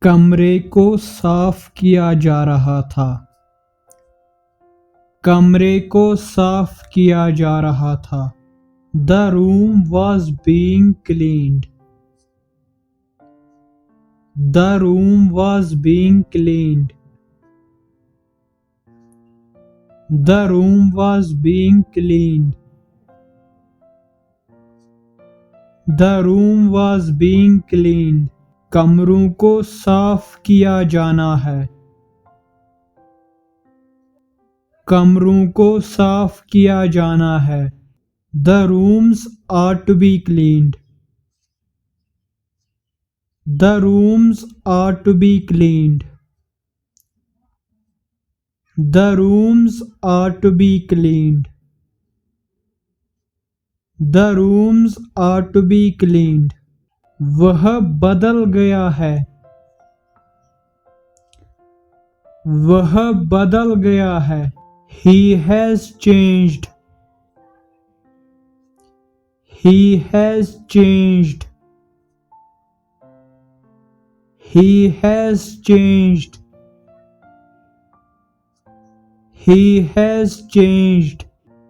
कमरे को साफ किया जा रहा था। कमरे को साफ किया जा रहा था। The room was being cleaned. The room was being cleaned. The room was being cleaned. The room was being cleaned. कमरों को साफ किया जाना है। कमरों को साफ किया जाना है। The rooms are to be cleaned. The rooms are to be cleaned. The rooms are to be cleaned. The rooms are to be cleaned. वह बदल गया है। वह बदल गया है। He has changed. He has changed. He has changed. He has changed.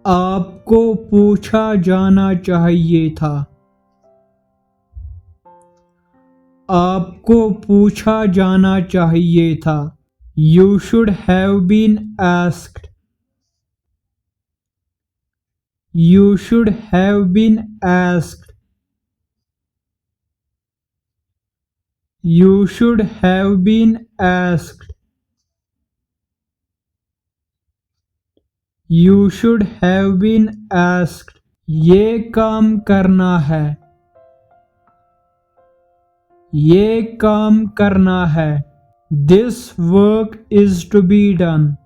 आपको पूछा जाना चाहिए था। आपको पूछा जाना चाहिए था। You should have been asked. You should have been asked. You should have been asked. You should have been asked. ये काम करना है। ये काम करना है। This work is to be done.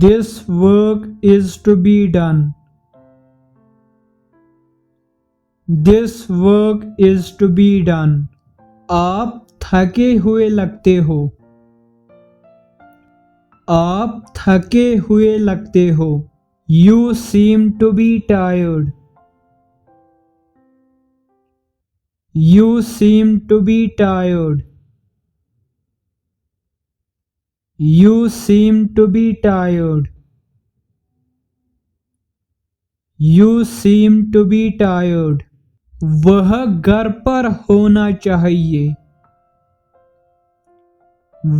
This work is to be done. This work is to be done. आप थके हुए लगते हो। आप थके हुए लगते हो। You seem to be tired. You seem to be tired. You seem to be tired. You seem to be tired. वह घर पर होना चाहिए।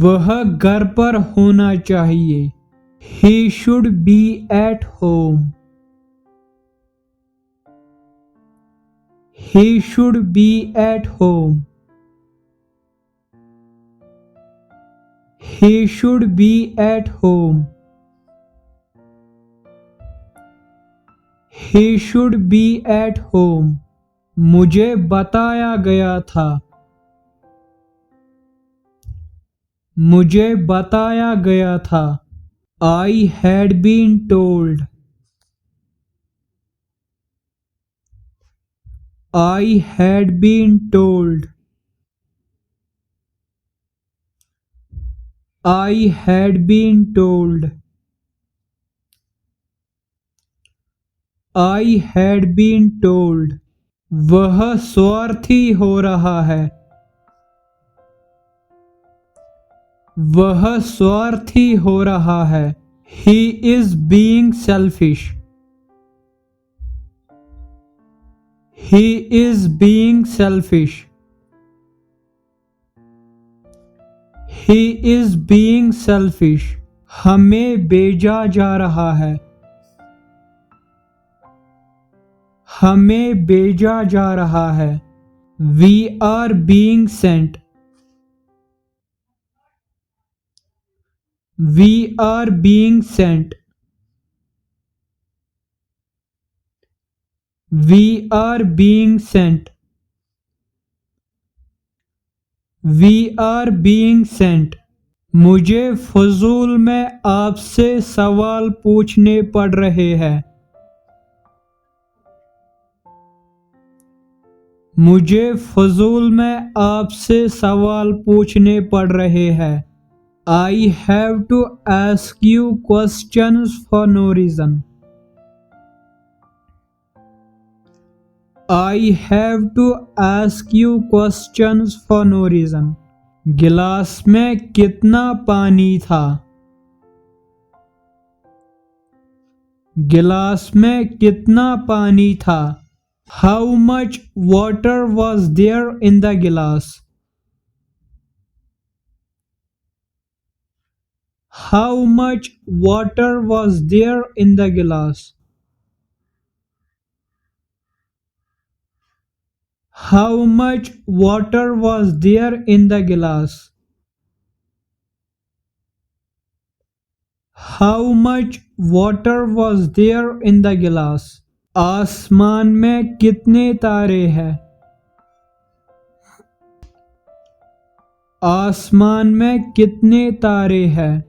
वह घर पर होना चाहिए। He should be at home. He should be at home. He should be at home. He should be at home. मुझे बताया गया था। मुझे बताया गया था। I had been told. I had been told. I had been told. I had been told. वह स्वार्थी हो रहा है। वह स्वार्थी हो रहा है। He is being selfish. He is being selfish. He is being selfish. हमें भेजा जा रहा है। हमें भेजा जा रहा है। We are being sent. We are being sent. We are being sent. We are being sent. मुझे फजूल में आपसे सवाल पूछने पड़ रहे हैं। मुझे फजूल में आपसे सवाल पूछने पड़ रहे हैं। I have to ask you questions for no reason. I have to ask you questions for no reason. गिलास में कितना पानी था? गिलास में कितना पानी था? How much water was there in the glass? How much water was there in the glass? How much water was there in the glass? How much water was there in the glass? आसमान में कितने तारे हैं? आसमान में कितने तारे हैं?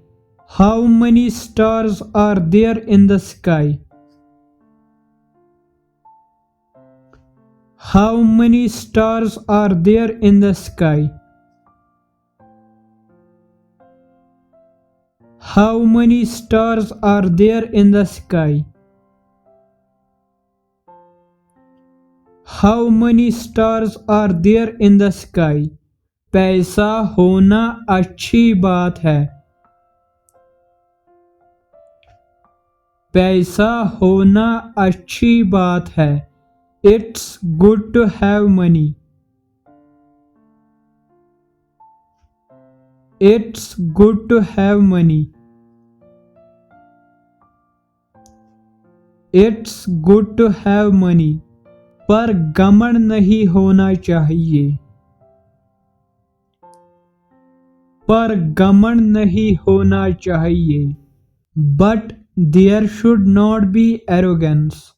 How many stars are there in the sky? How many stars are there in the sky? How many stars are there in the sky? How many stars are there in the sky? पैसा होना अच्छी बात है. पैसा होना अच्छी बात है. It's good to have money. It's good to have money. It's good to have money. पर घमंड नहीं होना चाहिए. पर घमंड नहीं होना चाहिए. But there should not be arrogance.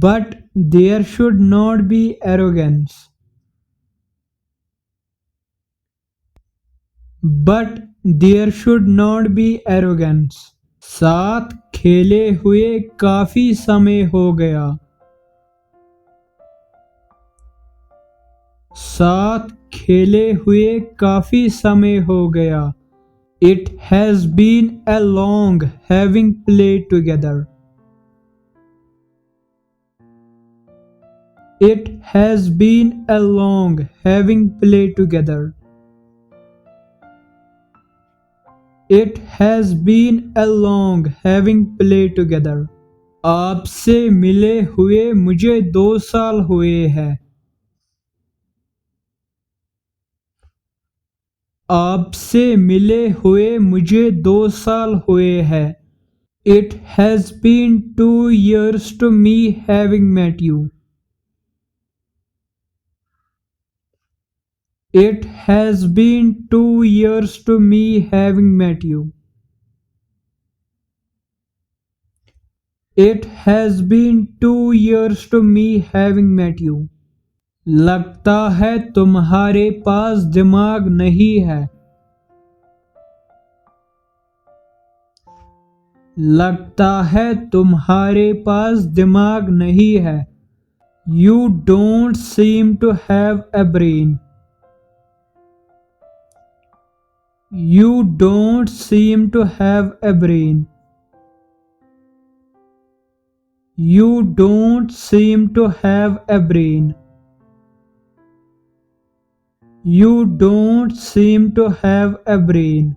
But there should not be arrogance. But there should not be arrogance. साथ खेले हुए काफी समय हो गया. साथ खेले हुए काफी समय हो गया. It has been a long having played together. It has been a long having played together. It has been a long having played together. आपसे मिले हुए मुझे 2 साल हुए हैं. आपसे मिले हुए मुझे 2 साल हुए हैं. It has been 2 years to me having met you. It has been 2 years to me having met you. It has been 2 years to me having met you. लगता है तुम्हारे पास दिमाग नहीं है. लगता है तुम्हारे पास दिमाग नहीं है. You don't seem to have a brain. You don't seem to have a brain. You don't seem to have a brain. You don't seem to have a brain.